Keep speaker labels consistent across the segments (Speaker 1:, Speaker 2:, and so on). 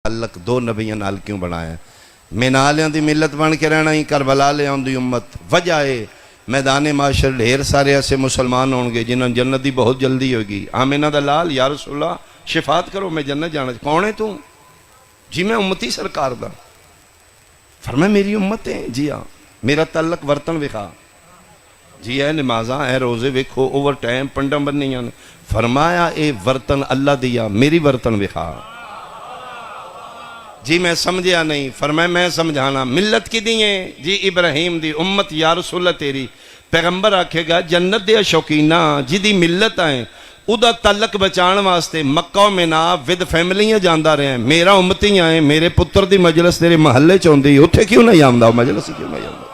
Speaker 1: تعلق دو نبیاں نال کیوں بنایا؟ مینالیاں دی ملت بن کے رہنا ہی کربلا لے آن دی امت وجہ ہے میدان معاشر ڈھیر سارے ایسے مسلمان ہوں گے جنہوں جنت دی بہت جلدی ہوگی۔ آمینہ دا لال یا رسول اللہ شفاعت کرو میں جنت جانا۔ کون ہے تو؟ جی میں امتی سرکار دا۔ فرمایا میری امت ہے؟ جی ہاں۔ میرا تعلق ورتن وکھا، جی اے نمازاں اے روزے ویکھو اوور ٹائم پنڈم بننیاں نے۔ فرمایا اے ورتن اللہ دیا میری ورتن وکھا۔ جی میں سمجھیا نہیں۔ فرمایا میں سمجھانا۔ ملت کی دیئے؟ جی ابراہیم دی امت یا رسول اللہ تیری۔ پیغمبر آکھے گا جنت دے شوقینہ جی دی ملت آئیں ادا تعلق بچان واسطے مکہ و منا ود فیملیاں جاندہ رہے ہیں۔ میرا امتی آئیں میرے پتر دی مجلس تیرے محلے چوندی اتھے کیوں نہیں آمدہ مجلس کیوں نہیں آمدہ؟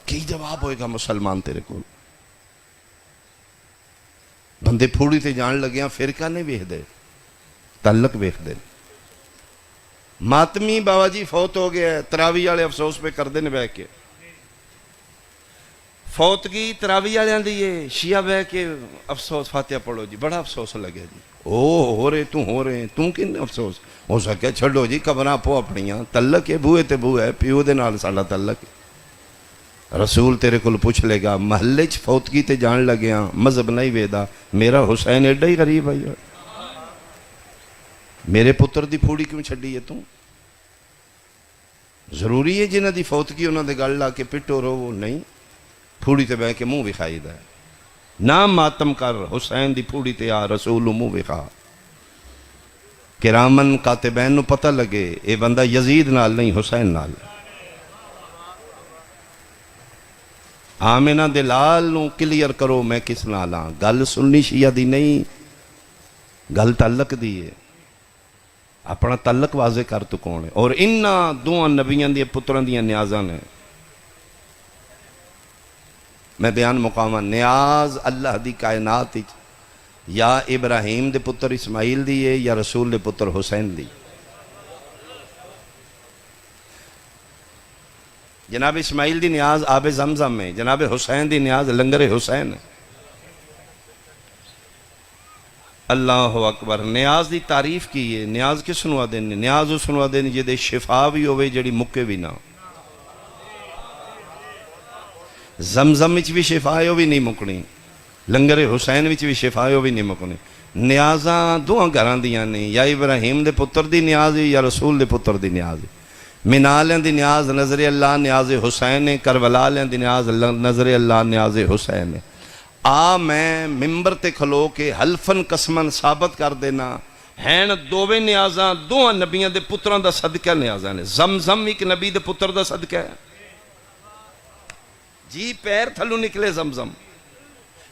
Speaker 1: کی جواب ہوئے گا مسلمان تیرے کو؟ بندے پھوڑی تے جان لگیاں فرقہ نہیں ویخ دے تعلق ویخ دے۔ ماتمی بابا جی فوت ہو گیا ہے تراویح والے افسوس پہ کر دینے بہ کے فوتگی تراویح والے دیئے شیعہ بہ کے افسوس فاتحہ پڑھو جی بڑا افسوس لگے جی ہو رہے توں کن افسوس ہو سکے چھڑو جی قبراں پو اپنیاں تعلق ہے بوئے تے بوئے ہے پیو دے نال ساڈا تعلق ہے۔ رسول تیرے کل پوچھ لے گا محلے چ فوتگی تے جان لگیاں مذہب نہیں ویدا میرا حسین ایڈا ہی غریب ہے میرے پتر دی پھوڑی کیوں چھڑی ہے توں؟ ضروری ہے جنہ دی فوتگی انہوں دے گل لا کے پٹو رو وہ نہیں پھوڑی تے بہ کے منہ وکھائی دا ہے۔ نام ماتم کر حسین دی پھوڑی تے آ رسول منہ وکھا۔ کرامن کاتبین نو پتہ لگے اے بندہ یزید نال نہیں حسین نال۔ آمینہ دے لال نو کلیئر کرو میں کس نالاں گل سنی شیعہ دی نہیں گل تعلق دی ہے۔ اپنا تعلق واضح کر تو کون ہے؟ اور انہا دوہاں نبیان دی پتران دی نیازاں نے میں بیان مقامہ نیاز اللہ دی کائنات یا ابراہیم دے پتر اسماعیل دی ہے یا رسول دے پتر حسین دی۔ جناب اسماعیل دی نیاز آب زمزم میں، جناب حسین دی نیاز لنگر حسین ہے۔ اللہ اکبر۔ نیاز دی تعریف کی ہے نیاز کس سنوا دینے؟ نیاز اس سنوا دینے جے دے شفا بھی ہوئے جڑی مکے بھی نہ زمزم وچ بھی شفایو بھی نہیں مکنی لنگر حسین وچ بھی شفایو بھی نہیں مکنی۔ نیازاں دوہاں گھران دیاں نہیں یا ابراہیم دے پتر دی نیاز ہے یا رسول دے پتر دی نیاز ہے۔ منالیں دی نیاز نظر اللہ نیاز حسین ہے، کربلالیں دی نیاز نظر اللہ نیاز حسین ہے۔ میں ممبر تے کھلو کے حلفن قسمن ثابت کر دینا ہین دوویں نیازاں دوہاں نبیاں دے پتران دا صدقہ نیازاں نے۔ زمزم ایک نبی دے پتر دا صدقہ ہے جی پیر تھلو نکلے زمزم۔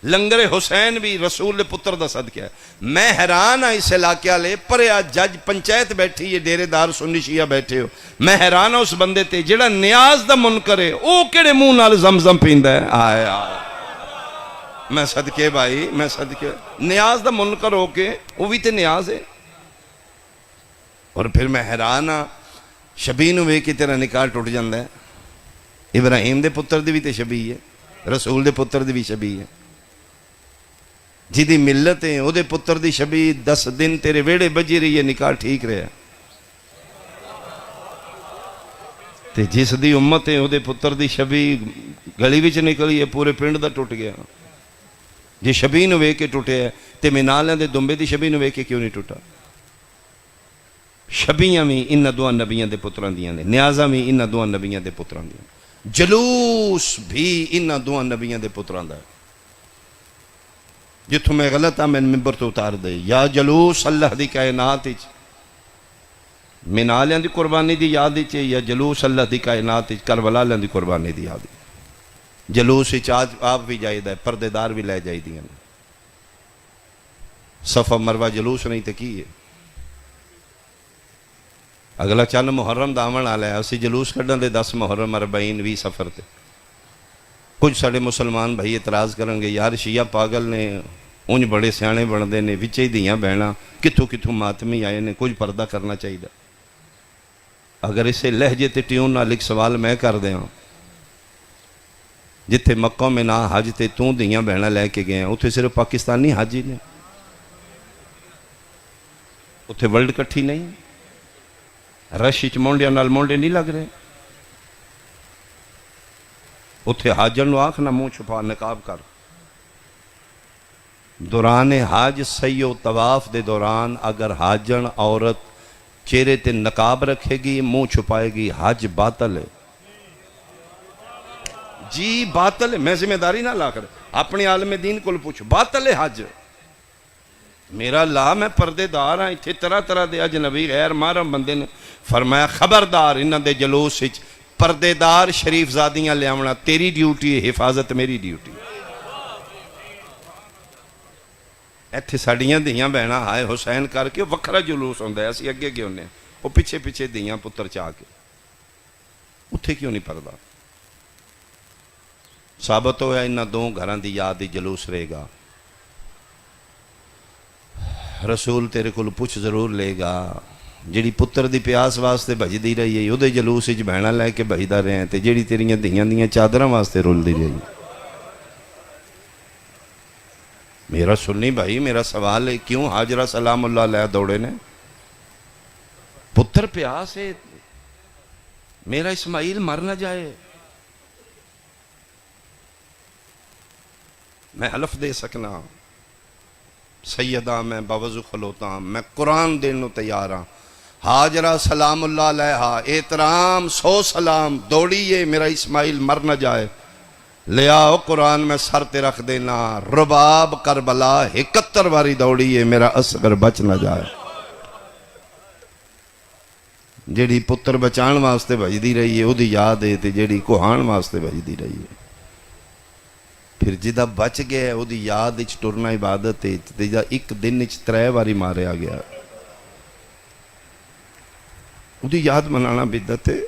Speaker 1: لنگر حسین بھی رسول پتر دا صدقہ ہے۔ میں حیران ہاں اس علاقے لے پریا جج پنچایت بیٹھی ہے ڈیرے دار سنی شیعہ بیٹھے ہو میں حیران ہاں اس بندے تے جڑا نیاز دا منکر ہے او کیڑے منہ نال زمزم پیندہ ہے۔ آئے آئے میں صدقے بھائی میں صدقے نیاز دا منکر ہو کے وہ بھی تے نیاز ہے۔ اور پھر میں حیران ہاں شبیہ نو وے کے تیرا نکاح ٹوٹ جاندہ ہے۔ ابراہیم دے پتر دی بھی تے شبیہ ہے رسول دے پتر دی بھی شبیہ ہے جی دی ملت ہیں او دے پتر دی شبیہ 10 دن تیرے ویڑے بجی رہی ہے نکاح ٹھیک رہے تے جس دی امت ہیں او دے پتر دی شبیہ گلی وچ نکلی ہے پورے پنڈ دا ٹوٹ گیا جی شبیہ نو وے کے ٹوٹے ہے تے منالیاں دے دمبے دی شبیہ نو وے کے کیوں نہیں ٹوٹا؟ شبیہ میں انہ دوہاں نبیاں دے پتران دیاں دے نیازاں میں انہ دوہاں نبیاں دے پتران دیاں جلوس بھی انہ دوہاں نبیاں دے پتران دا ہے۔ جتھوں میں غلط ہاں میں ممبر تو اتار دے یا جلوس اللہ دی کائنات منالیاں دی قربانی دی یاد چے یا جلوس اللہ دی کائنات کربلالیاں دی قربانی دی یاد جلوس آپ بھی جائے دا ہے پردے دار بھی لے جائے دیاں صفا مروہ جلوس نہیں تے کی ہے اگلا چند محرم دامن آلے ہے اسی جلوس کردن دے 10 محرم 40 20 سفر تے کچھ ساڑے مسلمان بھائی اعتراض کریں گے یار شیعہ پاگل نے انج بڑے سیانے بندے نے وچے دیاں بہنا کتھوں ماتمی آئے نے کچھ پردہ کرنا چاہیے۔ اگر اسے لہجے تے ٹیون نہ لکھ سوال میں کر دیں جتھے مکہ میں نہ حج تے توں دیاں بہنا لے کے گئے ہیں اتھے صرف پاکستانی حاجی نے اتنے ورلڈ کٹھی نہیں، رش چ مونڈیا نال مونڈے نہیں لگ رہے، اتنے حاجر نو آنکھ نہ منہ چھپا نقاب کر، دوران حاج سی و طواف دے دوران اگر حاجن عورت چہرے تے نقاب رکھے گی منہ چھپائے گی حج باطل ہے، جی باطل ہے، میں ذمہ داری نہ لا کر اپنے عالم دین کو پوچھ، باطل ہے حج میرا لا، میں پردے دار ہاں، اتھے طرح طرح دے اجنبی غیر محرم بندے نے فرمایا خبردار انہاں دے جلوس وچ پردے دار شریف زادیاں لے آونا تیری ڈیوٹی ہے، حفاظت میری ڈیوٹی ہے۔ ایتھے ساڑیاں دیاں بہنا ہائے حسین کر کے وکھرا جلوس ہوندہ ہے، اسی اگے کیوں نے وہ پیچھے پیچھے دیاں پتر چاہ کے اتھے کیوں نہیں پردہ؟ ثابت ہویا انہاں دو گھران دی یاد دی جلوس رہے گا، رسول تیرے کو پوچھ ضرور لے گا، جیڑی پتر دی پیاس واسطے بھج دی رہی ہے وہ دے جلوس اچ بہنا لے کے بھجدا رہے ہیں، تے جیڑی تیریاں دیاں دیاں چادراں واسطے رول دی رہی ہے۔ میرا سنی بھائی، میرا سوال ہے کیوں حاجرہ سلام اللہ علیہ دوڑے نے؟ پتر پیاس ہے، میرا اسماعیل مر نہ جائے۔ میں حلف دے سکنا سیدہ میں باوضو کھلوتا ہوں، میں قرآن دینوں تیار ہوں، حاجرہ سلام اللہ علیہ احترام 100 سلام دوڑیے میرا اسماعیل مر نہ جائے، لے آؤ قرآن میں سر تے رکھ دینا، رباب کربلا 71 باری دوڑیے میرا اصغر بچ نہ جائے۔ جیڑی پتر بچان واسطے بھج دی رہی ہے وہ دی یاد ہے، تے جیڑی کوہان واسطے بھج دی رہی ہے، پھر جدہ بچ گیا وہ دی یاد اچ ٹرنا عبادت ہے، جدہ ایک دن اچ 3 باری مارے آ گیا وہ دی یاد منانا بدعت ہے۔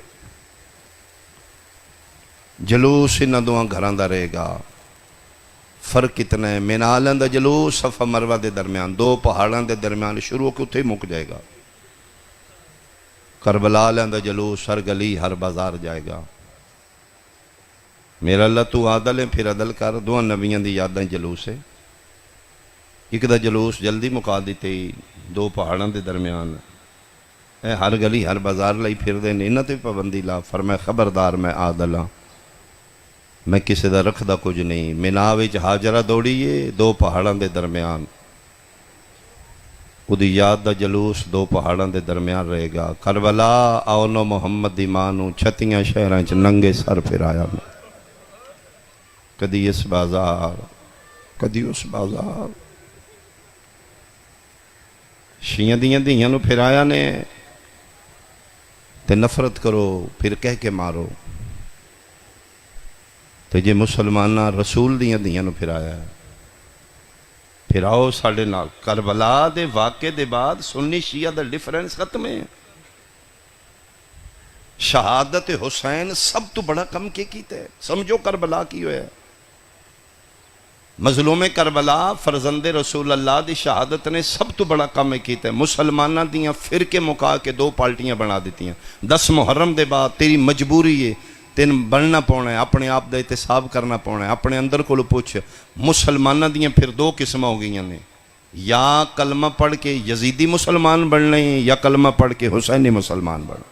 Speaker 1: جلوس انہاں دوہاں گھراں دا رہے گا، فرق کتنا ہے؟ منالہ دا جلوس صفا مروہ دے درمیان، 2 پہاڑاں دے درمیان شروع ہو کے اتھے مک جائے گا، کربلا دا جلوس ہر گلی ہر بازار جائے گا۔ میرا اللہ تو عادل ہے پھر عدل کر، دوہاں نبیاں دی یاداں جلوس ہے، ایک دا جلوس جلدی مکا دیتے 2 پہاڑاں دے درمیان، اے ہر گلی ہر بازار لائی پھر دے انہاں تے پابندی لا، فرمائے خبردار میں عادل ہاں، میں کسی دا رکھ دا کچھ نہیں۔ مینا وچ حاجرہ دوڑیے 2 پہاڑاں دے درمیان، وہ دی یاد دا جلوس 2 پہاڑاں دے درمیان رہے گا۔ کربلا آونو محمد دی مانو 36 شہراں چ ننگے سر پھر آیا میں، کدی اس بازار کدی اس بازار، شیعہ دیاں دیاں نو پھر آیا نے، تے نفرت کرو پھر کہہ کے مارو، تے جے مسلمانہ رسول دیاں دیاں نو پھر آیا ہے، پھر آؤ ساڑھے نال کربلا دے واقعے دے بعد سنی شیعہ دا ڈیفرنس ختم ہے۔ شہادت حسین سب تو بڑا کم کے کیتا ہے، سمجھو کربلا کی ہوئے ہے، مظلوم کربلا فرزند رسول اللہ دی شہادت نے سب تو بڑا کم کیتا ہے۔ مسلمانہ دیاں فرقے مکا کے 2 پارٹیاں بنا دیتی ہیں، 10 محرم دے بعد تیری مجبوری ہے، تین بننا پونا ہے، اپنے آپ دا احتساب کرنا پونا ہے، اپنے اندر کو پوچھ۔ مسلمانہ دیاں پھر 2 قسمہ ہو گئی ہیں، یا کلمہ پڑھ کے یزیدی مسلمان بننے ہیں یا کلمہ پڑھ کے حسینی مسلمان بننے۔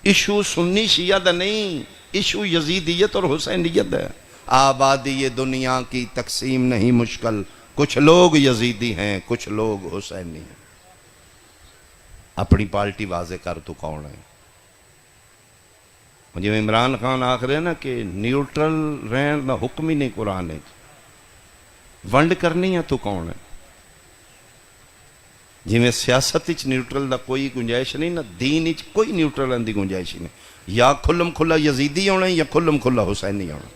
Speaker 1: ایشو سنی شیعہ دا نہیں، ایشو یزیدیت اور حسینیت ہے۔ آبادی دنیا کی تقسیم نہیں مشکل، کچھ لوگ یزیدی ہیں کچھ لوگ حسینی ہیں۔ اپنی پارٹی واضح کر تو کون ہے؟ مجھے عمران خان آکھ رہے ہیں نا کہ نیوٹرل رہن دا حکم ہی نہیں قرآن ہے، ونڈ کرنی ہے تو کون ہے؟ جی میں سیاست اچ نیوٹرل دا کوئی گنجائش نہیں، نہ دین اچ کوئی نیوٹرل دی گنجائش نہیں، یا کھلم کھلا یزیدی ہونا یا کھلم کھلا حسینی ہونا،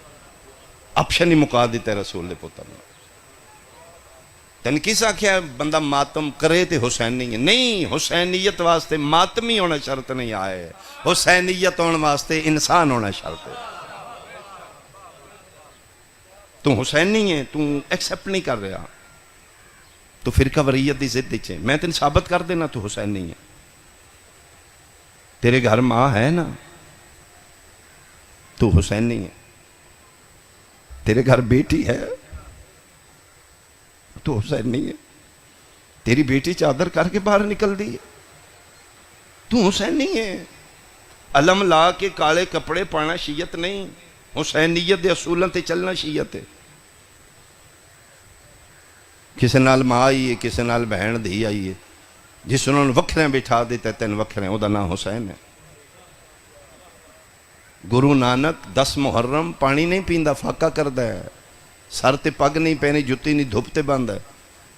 Speaker 1: آپشن ہی مکا دیتا ہے رسول دے پتر نے۔ تن کس آکھیا بندہ ماتم کرے تے حسینی ہے؟ نہیں، حسینیت واسطے ماتمی ہونا شرط نہیں آئے، حسینیت ہونے واسطے انسان ہونا شرط ہے۔ تو حسینی ہے، تو ایکسپٹ نہیں کر رہا، تو فرقہ وریت دی ضد چھے، میں تین ثابت کر دینا تو حسینی ہے۔ تیرے گھر ماں ہے نا، تو حسینی ہے۔ تیرے گھر بیٹی ہے تو حسینی ہے۔ تیری بیٹی چادر کر کے باہر نکل دی ہے، تو حسینی ہے۔ علم لا کے کالے کپڑے پانا شیعت نہیں، حسینیت دے اصولوں تے چلنا شیعت ہے۔ کسے نال ماں آئی ہے، کسے نال بہن دھی آئی ہے، جس انہوں نے وکھرے بٹھا دیتا ہے تین وکھرے، وہ دا نام حسین ہے۔ گرو نانک 10 محرم پانی نہیں پیندا، فاقہ کردا ہے، سر تے پگ نہیں پہنی، جتی نہیں دھوپ تے بند ہے۔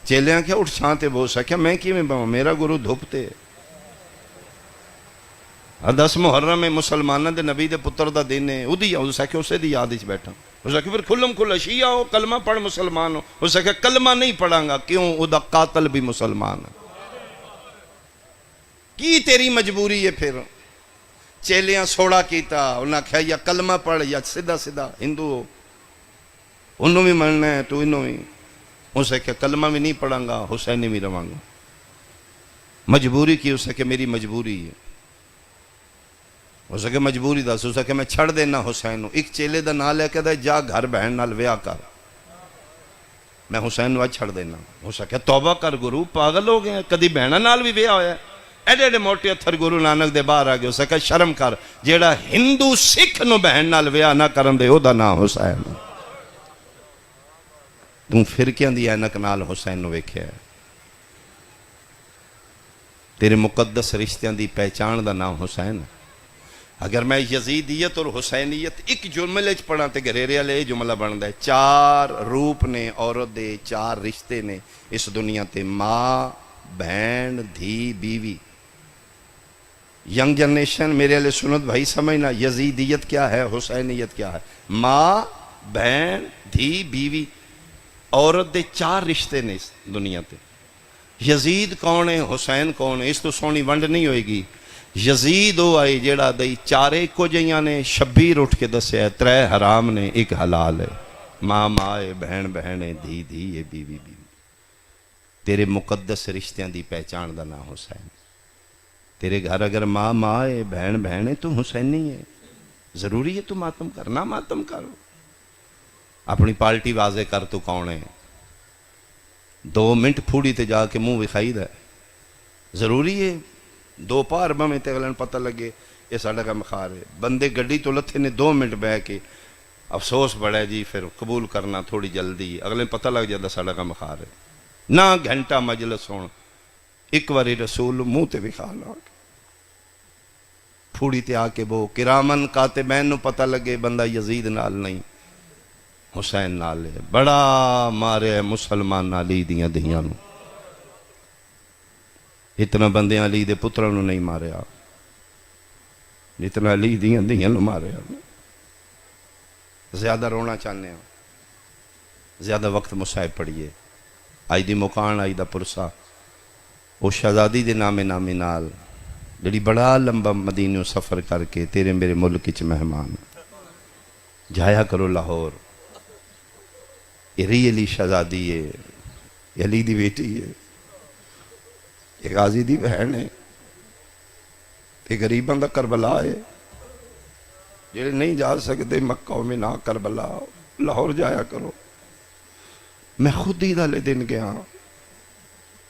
Speaker 1: چیلیاں کیا اٹھ چھان تے بوس ہے، کیا میں کیویں باواں، میرا گرو دھوپ تے ہے۔ 10 محرم ہے، مسلمانوں دے نبی دے پتر دا دن ہے، اودی اس کہ اسے دی یاد وچ بیٹھا، اس کہ پھر کھلم کھلا شیعہ ہو، کلمہ پڑھ مسلمان ہو، اس کہ کلمہ نہیں پڑھاں گا، کیوں؟ او دا قاتل بھی مسلمان ہے۔ کی تیری مجبوری ہے پھر؟ چیلیاں سوڑا کیتا، انہاں کہا یا کلمہ پڑھ یا سیدھا سیدھا ہندو ہو، انہوں بھی مننا ہے تو انہوں بھی، اسے کہ کلمہ بھی نہیں پڑھاں گا، حسینی بھی رواں گا۔ مجبوری کی؟ اسے کہ میری مجبوری ہے۔ اسے کہ مجبوری دس، اسے کہ میں چھڑ دینا حسین ہوں۔ ایک چیلے دا نام لے کے دے جا گھر بہن نال ویاہ کر، میں حسین نو چھڑ دینا۔ اسے کہ توبہ کر گرو، پاگل ہو گئے، کدی بہنہ نال بھی ویاہ ہویا ہے؟ ایڈے ایڈے موٹے اتھر گرو نانک دے باہر آ گئے۔ اسے کہ شرم کر، جیڑا ہندو سکھ نو بہن نال ویاہ نہ کرن دے، او دا نام حسین ہے۔ تم فرقیاں دی اینک نال حسین نو ویکھیا ہے۔ تیرے مقدس رشتیاں دی پہچان دا نام حسین ہے۔ اگر میں یزیدیت اور حسینیت ایک جملے چ پڑھاں تے گھریرے والے جملہ بندا ہے، 4 روپ نے عورت دے، 4 رشتے نے اس دنیا تے، ماں، بہن، دھی، بیوی۔ ینگ جنریشن میرے علیہ سنت بھائی سمجھنا، یزیدیت کیا ہے، حسینیت کیا ہے۔ ماں، بہن، دھی، بیوی، عورت دے 4 رشتے نے اس دنیا تے۔ یزید کون ہے، حسین کون ہے، اس تو سونی ونڈ نہیں ہوئے گی۔ یزید وہ آئی جیڑا دئی 4 کو جیاں نے، شبیر اٹھ کے دسیا ہے 3 حرام نے 1 حلال ہے، ماں ماں ہے، بہن بہن ہے، دھی دھی ہے، بیوی بیوی۔ تیرے مقدس رشتیاں دی پہچان دا نام حسین۔ تیرے گھر اگر ماں ماں ہے، بہن بہن ہے، تو حسینی ہے۔ ضروری ہے تو ماتم کرنا، ماتم کرو، اپنی پارٹی واضح کر تو کون ہے۔ 2 منٹ پھوڑی تے جا کے منہ وکھائی دا ہے، ضروری ہے 2 پار بمیں تے اگلے پتہ لگے یہ ساڑھا کا مخار ہے۔ بندے گڈی تو لتھے نے 2 منٹ بہ کے افسوس بڑا ہے جی، پھر قبول کرنا تھوڑی جلدی، اگلے پتہ لگ جاتا ساڑھا کا مخار ہے۔ نہ گھنٹہ مجلس ہون، ایک واری رسول منہ تے وکھا لا پھوڑی تے آ کے بو کرامن کاتبین نو پتہ لگے بندہ یزید نال نہیں حسین نال ہے۔ بڑا مارے مسلمان علی دیاں دھیاں نو، اتنا بندے علی دے پتروں نو نہیں ماریا جتنا علی دیاں دھیاں نو ماریا۔ زیادہ رونا چاہنے ہیں، زیادہ وقت مصائب پڑھیے۔ آئی دی مکان آئی دا پرسا، وہ شہزادی دے نام نامی نال جڑی بڑا لمبا مدینیوں سفر کر کے تیرے میرے ملک چ مہمان جایا کرو لاہور۔ یہ ری علی شہزادی ہے، یہ علی دی بیٹی ہے، یہ غازی دی بہن ہے، یہ غریباں دا کربلا ہے۔ جڑے نہیں جا سکتے مکہ میں نہ کربلا، لاہور جایا کرو۔ میں خود ہی دالے دن گیا،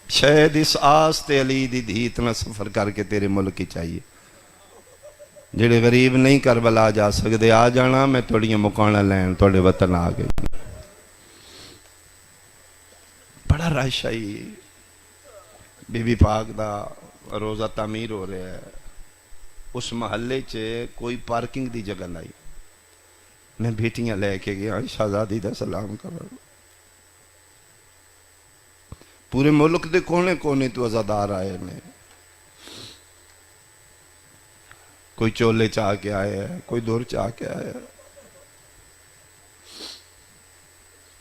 Speaker 1: شاید اس آس تے علی دی دھی اتنا سفر کر کے تیرے ملک کی چاہیے۔ جڑے غریب نہیں کربلا جا سکتے آ جانا، میں توڑیاں مکانا لین توڑے وطن آ گئی۔ بڑا رش آئی، بی بی پاک دا روزہ تعمیر ہو رہا ہے، اس محلے چے کوئی پارکنگ دی جگہ نہیں۔ میں بیٹیاں لے کے گیا، شہزادی دا سلام کرو۔ پورے ملک دے کونے کونے تو عزادار آئے نے، کوئی چولے چاہ کے آئے ہیں، کوئی دور چاہ کے آئے ہیں۔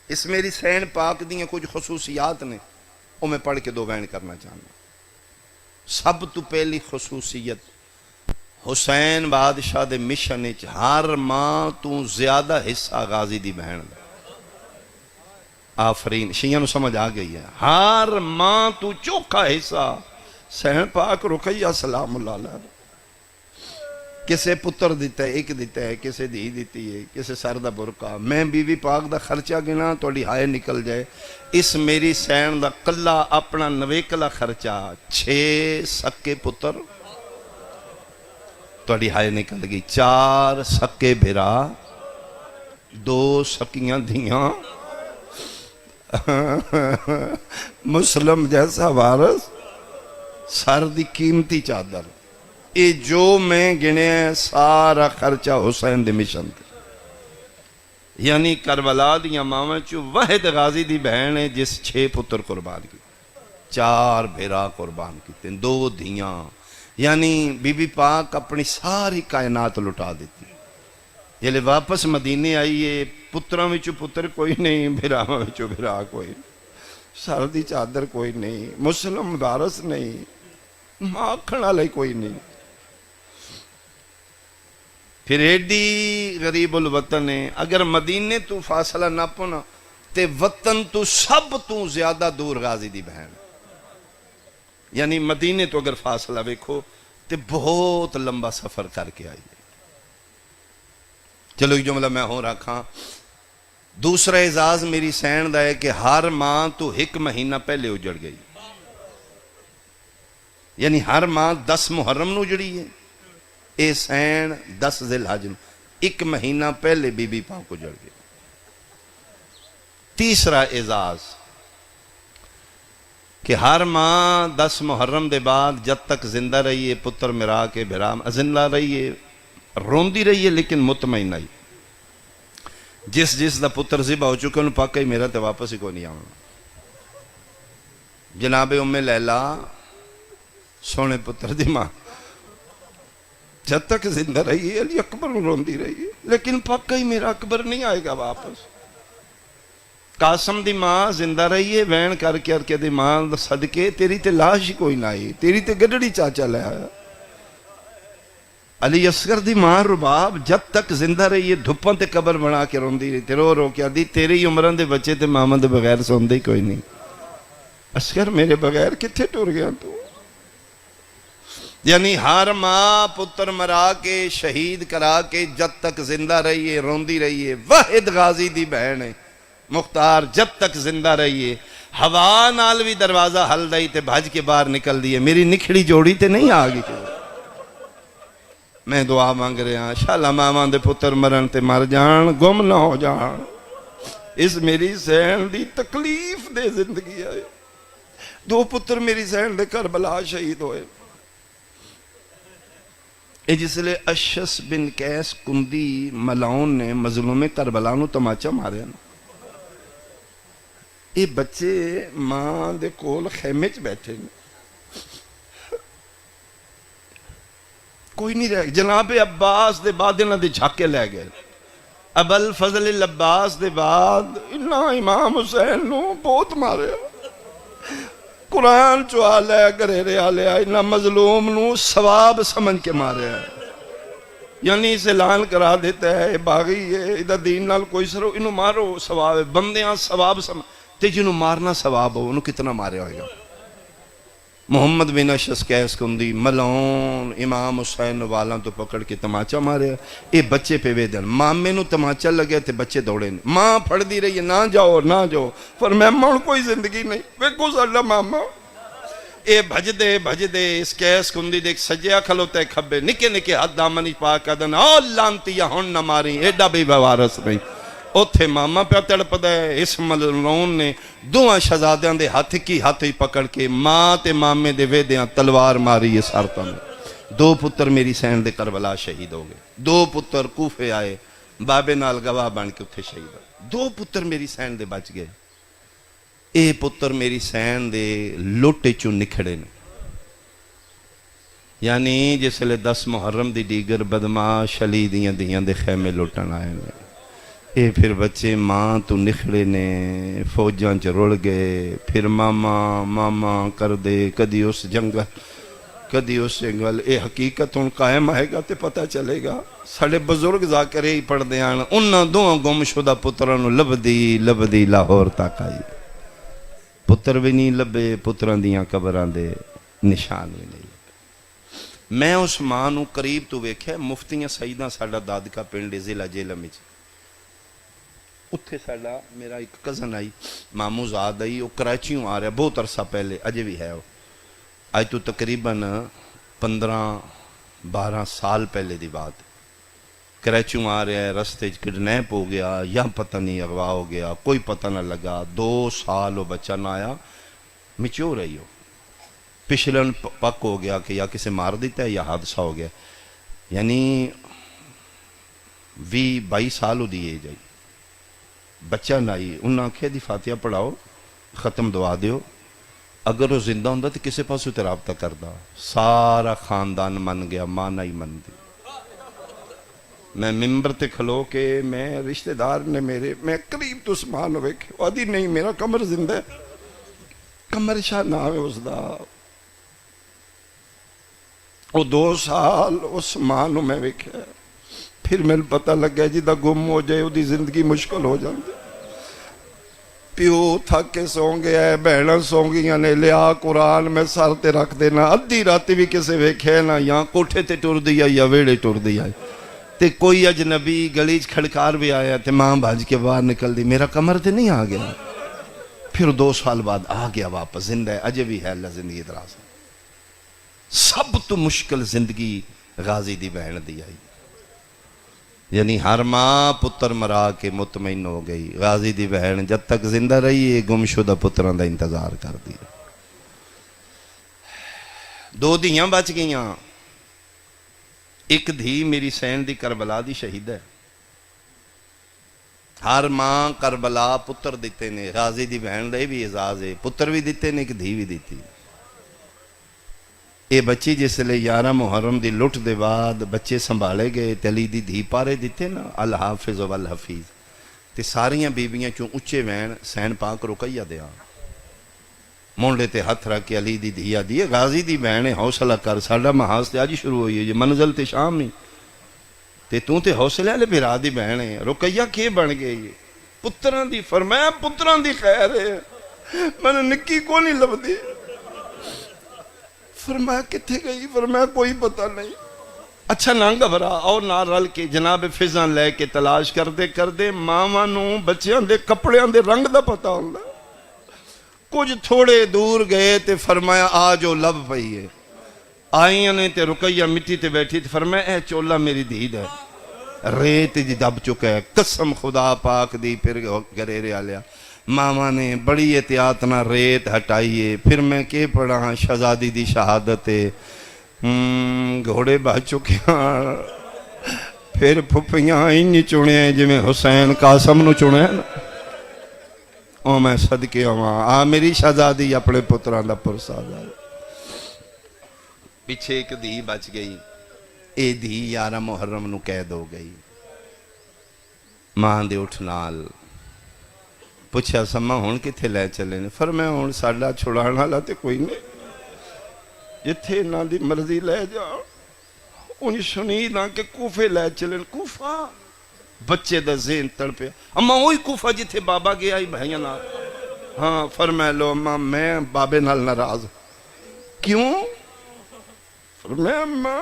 Speaker 1: اس میری سین پاک دیاں کچھ خصوصیات نے، وہ میں پڑھ کے 2 بیان کرنا چاہنا۔ سب تو پہلی خصوصیت، حسین بادشاہ دے مشن وچ ہر ماں تو زیادہ حصہ غازی دی بہن دا۔ آفرین، شیعہ نو سمجھ آ گئی ہے، ہر ماں تو چوکھا حصہ سین پاک رقیہ سلام اللہ علیہ۔ کسے پتر دیتا ہے ایک دیتا ہے، کسے دھی دیتی ہے، کسے سر دا برقع. میں بی بی پاک دا خرچہ گنا تھوڑی ہائے نکل جائے. اس میری سین دا کلا اپنا نویکلا خرچہ 6 سکے پتر تھوڑی ہائے نکل گئی. 4 سکے بھرا، 2 سکیاں دھیاں، مسلم جیسا وارث، سر دی قیمتی چادر. یہ جو میں گنے سارا خرچہ حسین دی مشن تے. یعنی کربلا دیا ماما چو واحد غازی دی بہن ہے جس 6 پتر قربان کی، 4 بھیرا قربان کی، 2 دھیاں. یعنی بی بی پاک اپنی ساری کائنات لٹا دیتی. جلے واپس مدینے آئیے، پتروں میں پتر کوئی نہیں، بھیراواں میں بھیرا کوئی نہیں، سر دی چادر کوئی نہیں، مسلم وارث نہیں، ماں کھڑا لے کوئی نہیں. پھر ایڈی غریب الوطن ہے. اگر مدینے تو فاصلہ نہ پونا تے وطن تو سب تو زیادہ دور غازی دی بہن. یعنی مدینے تو اگر فاصلہ ویکھو تے بہت لمبا سفر کر کے آئی. چلو ایک جملہ میں ہوں رکھاں. دوسرا اعزاز میری سین دا ہے کہ ہر ماں تو 1 مہینہ پہلے اجڑ گئی. یعنی ہر ماں 10 محرم نو اجڑی ہے، اے سین 10 ذی الحج نو 1 مہینہ پہلے بی بی پاک اجڑ گئی. تیسرا اعزاز کہ ہر ماں 10 محرم دے بعد جب تک زندہ رہی ہے، پتر مرا کے بھرام زندہ رہی ہے، روندی رہی ہے لیکن مطمئن آئی. جس دا پتر ذبح ہو چکے انہوں پاکا ہی میرا تے واپس ہی کو نہیں آؤں. جناب ام لیلہ سونے پتر دی ماں جب تک زندہ رہی ہے علی اکبر روندی رہی ہے، لیکن پاکا ہی میرا اکبر نہیں آئے گا واپس. قاسم دی ماں زندہ رہی ہے، وین کر کے دی ماں صدقے تیری تے لاش ہی کوئی نہ آئی، تیری تے گڈڑی چاچا لے آیا. علی اصغر دی ماں رباب جب تک زندہ رہی ہے دھپاں تے قبر بنا کے روندی رہی، تے رو کے آدھی تیری عمران دے بچے تے ماما دے بغیر سوندے ہی کوئی نہیں. اصغر میرے بغیر کتھے ٹر گیا تو. یعنی ہر ماں پتر مرا کے شہید کرا کے جب تک زندہ رہی ہے روندی رہی ہے. واحد غازی دی بہن ہے مختار جب تک زندہ رہی ہے. ہوا نال بھی دروازہ ہل دئی تے بھج کے باہر نکل دیئے. میری نکھڑی جوڑی تے نہیں آگی کہ میں دعا مانگ رہے ہیں شالا ماما دے پتر مرن تے مر جان، گم نہ ہو جان. اس میری سین دی تکلیف دے زندگی آئے. 2 پتر میری سین دے کربلا شہید ہوئے. اے جس لئے اشس بن کیس کندی ملاؤن نے مظلوم کربلا نو تماچا مارے نا. اے بچے ماں دے کول خیمے چ بیٹھے نے، کوئی نہیں رہ. جناب عباس دے بعد انہاں دے جھاکے لے گئے. ابو الفضل العباس دے بعد انہاں امام حسین نو بہت مارے. قرآن چوا لے گرے رہا لیا، انہاں مظلوم نو ثواب سمجھ کے مارے. یعنی اسے اعلان کرا دیتا ہے باغی ہے ادھا دین نال کوئی سرو انہوں مارو ثواب ہے. بندیاں ثواب سمجھ تے جنہوں مارنا ثواب ہو انہوں کتنا مارے ہوئے گا. محمد بن اشس کیس کندی ملعون امام حسین والا تو پکڑ کے تماچا مارے. اے بچے پہ وے دن مامے نو تماچا لگے تے بچے دوڑے نے. ماں پھڑ دی رہی ہے نہ جاؤ نہ جاؤ، پر میں ماں کوئی زندگی نہیں ویکھو ساڈا ماما. اے بھج دے اس کیس کندی دے سجیا کھلوتے کھبے نکے نکے ہاتھ دامنی پاک ادن او لانتی ہن نہ ماری ایڈا بھی وارث نہیں. اوتھے ماما پہ تڑپ دے. اس ملعون نے 2 شہزادیاں دے ہاتھ کی ہاتھ ہی پکڑ کے ماں تے مامے دے ویدیاں تلوار ماری ہے سارتا میں. 2 پتر میری سین دے کربلا شہید ہو گئے. 2 پتر کوفے آئے بابے نال گواہ بن کے اتھے شہید ہوئے. 2 پتر میری سین دے بچ گئے. اے پتر میری سین دے لوٹے چوں نکھڑے نے. یعنی جس لئے 10 محرم دی دیگر بدماش علی دیاں دیاں دے خیمے لوٹن آئے نے. اے پھر بچے ماں تو نکھڑے نے فوجاں چ رڑ گئے. پھر ماما کر دے کدی اس جنگل. اے حقیقت ان قائم آئے گا تے پتہ چلے گا. ساڑھے بزرگ ذاکرے ہی پڑھ دیان انہاں 2 گم شدہ پترانو لبدی لاہور تک آئی. پتر بھی نہیں لبے، پتران دیاں قبران دے نشان بھی نہیں لبے. میں اس ماں نو قریب تو ویکھیا مفتیاں سیداں ساڈا دادکا پنڈ ضلع جہلم وچ اتھے ساڈا میرا ایک کزن آئی مامو زاد آئی وہ کراچیوں آ رہا بہت عرصہ پہلے اجے بھی ہے وہ اج تو تقریباً 15-12 سال پہلے دی بات کراچیوں آ رہا ہے رستے کڈنیپ ہو گیا یا پتہ نہیں اغوا ہو گیا کوئی پتہ نہ لگا 2 سال وہ بچہ نہ آیا میچور رہی ہو پچھلن پک ہو گیا کہ یا کسے مار دیتا ہے یا حادثہ ہو گیا یعنی 20-22 سال ہو دی ایج آئی بچہ نہ آئی انہوں نے آکھیا دی فاتحہ پڑھاؤ ختم دعا دیو اگر وہ زندہ ہوں تو کسے پاس تے رابطہ کردا سارا خاندان من گیا ماں نہ ہی من دی میں ممبر تے کھلو کے میں رشتہ دار نے میرے میں قریب تو اس ماں نو ویکھے آدھی نہیں میرا کمر زندہ ہے کمر شاہ نام ہے اس دا وہ 2 سال اس ماں نو میں ویکھے پھر میرے پتہ لگ گیا جی دا گم ہو جائے وہ دی زندگی مشکل ہو جاندی پیو تھک کے سو گیا ہے بہناں سو گیا نے لیا قرآن میں سر تے رکھ دینا ادھی راتی بھی کسے ویکھے نا یا کوٹھے تے ٹر دیا یا ویڑے ٹر دیا تے کوئی اجنبی گلیچ کھڑکار بھی آیا تے ماں بھاج کے باہر نکل دی میرا کمر تے نہیں آ گیا پھر 2 سال بعد آ گیا واپس زندہ ہے اجے بھی ہے اللہ زندگی دراز سب تو مشکل زندگی غازی دی بہن دی آئی یعنی ہر ماں پتر مرا کے مطمئن ہو گئی غازی دی بہن جب تک زندہ رہی ہے گمشدہ پتران دا انتظار کر دیا 2 دھیاں بچ گئیاں ایک دھی میری سین دی کربلا دی شہید ہے ہر ماں کربلا پتر دیتے نے غازی دی بہن دے بھی اعزاز ہے پتر بھی دیتے نے ایک دھی بھی دیتی اے بچی جس لئے 11 محرم دی لٹ دے بعد بچے سنبھالے گئے تلی دی دھی پارے دیتے نا الحافظ والحفیظ تے ساریاں بیبیاں چوں اچھے وین سین پاک رکیہ دیا مونڈے تے ہتھ رکھ کے علی دی دھیا دیئے غازی دی بہنے حوصلہ کر ساڑا محاس تے آجی شروع ہوئی ہے یہ منزل تے شام نہیں تے توں تے حوصلہ لے پھر آدھی بہنے رکیہ کے بن گئے یہ پتران دی فرمایا پتران دی خیر ہے میں نے نکی کو نہیں لب دی فرمایا کتھے گئی فرمایا کوئی پتہ نہیں اچھا نہ گھبرا اور نہ رل کے جناب فضاں لے کے تلاش کر دے ماواں نو بچیاں دے کپڑیاں دے رنگ دا پتہ ہوندا کچھ تھوڑے دور گئے تے فرمایا آ جو لب پئی ہے آئیاں نے تے رکیہ مٹی تے بیٹھی تے فرمایا اے چولا میری دید ہے ریت جی دب چکا ہے قسم خدا پاک دی پھر گرے ریا لیا ماما نے بڑی احتیاط نہ ریت ہٹائیے پھر میں کے پڑھا ہاں شہزادی دی شہادت گھوڑے بہ چکے ہاں پھر پھپیاں انہی چنے ہیں جی میں حسین قاسم نو چنے ہیں او میں صدقے ہوا میری شہزادی اپنے پتران دا پرسادہ پیچھے ایک دھی بچ گئی اے دھی 11 محرم نو قید ہو گئی ماں دے اٹھ نال پوچھا سما ہون کتھے لے چلے نے فرمایا ہون ساڈا چھڑانا لا تے کوئی نہیں جتھے نہ دی مرضی لے جا انہیں سنی نہ کہ کوفے لے چلے کوفہ بچے دا ذہن تڑپے اما وہی کوفہ جتھے بابا گیا ہی بھائیاں نہ ہاں فرمایا لو اما میں بابے نال ناراض کیوں فرمایا اما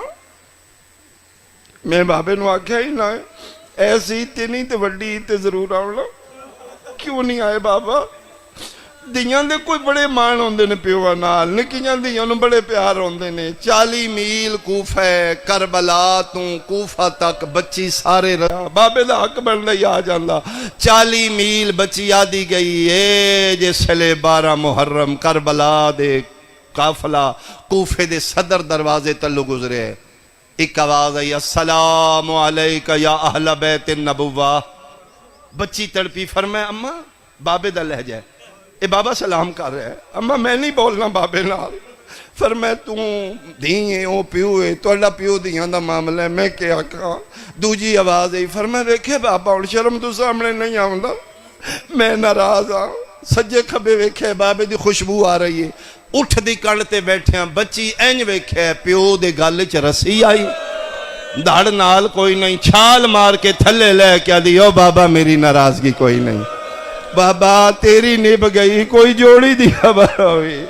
Speaker 1: میں بابے نو آکھیا ہی نہ ایسی تے نہیں تے وڈی تے ضرور آونا کیوں نہیں آئے بابا دیاں دے کوئی بڑے مان ہوندے نے پیوا نال نکیاں دیاں نو بڑے پیار ہوندے نے 40 میل کوفہ کربلا تو کوفہ تک بچی سارے رہا بابے دا حق بن لئی آ جاندا 40 میل بچی آدھی گئی اے جس لے 12 محرم کربلا دے قافلہ کوفے دے صدر دروازے تلو گزرے ایک آواز آئی السلام علیکہ یا اہل بیت النبوہ بچی تڑپی فرمایا اماں بابے دا لہجہ ہے اے بابا سلام کر رہا ہے اماں میں نہیں بولنا بابے نال فرمایا توں دھیئے او پیو ہے توڑا پیو دیاں دا معاملہ ہے میں کیا کہاں دوجی آواز ہے فرمایا ویکھے بابا اور شرم تو سامنے نہیں آؤں میں ناراض ہاں سجے کھبے ویکھے بابے دی خوشبو آ رہی ہے اٹھ دی کڑتے بیٹھے ہیں بچی اینج ویکھے پیو دے گل چ رسی آئی دھڑ نال کوئی نہیں چھال مار کے تھلے لے کیا دیو بابا میری ناراضگی کوئی نہیں بابا تیری نب گئی کوئی جوڑی دی خبر ہوئی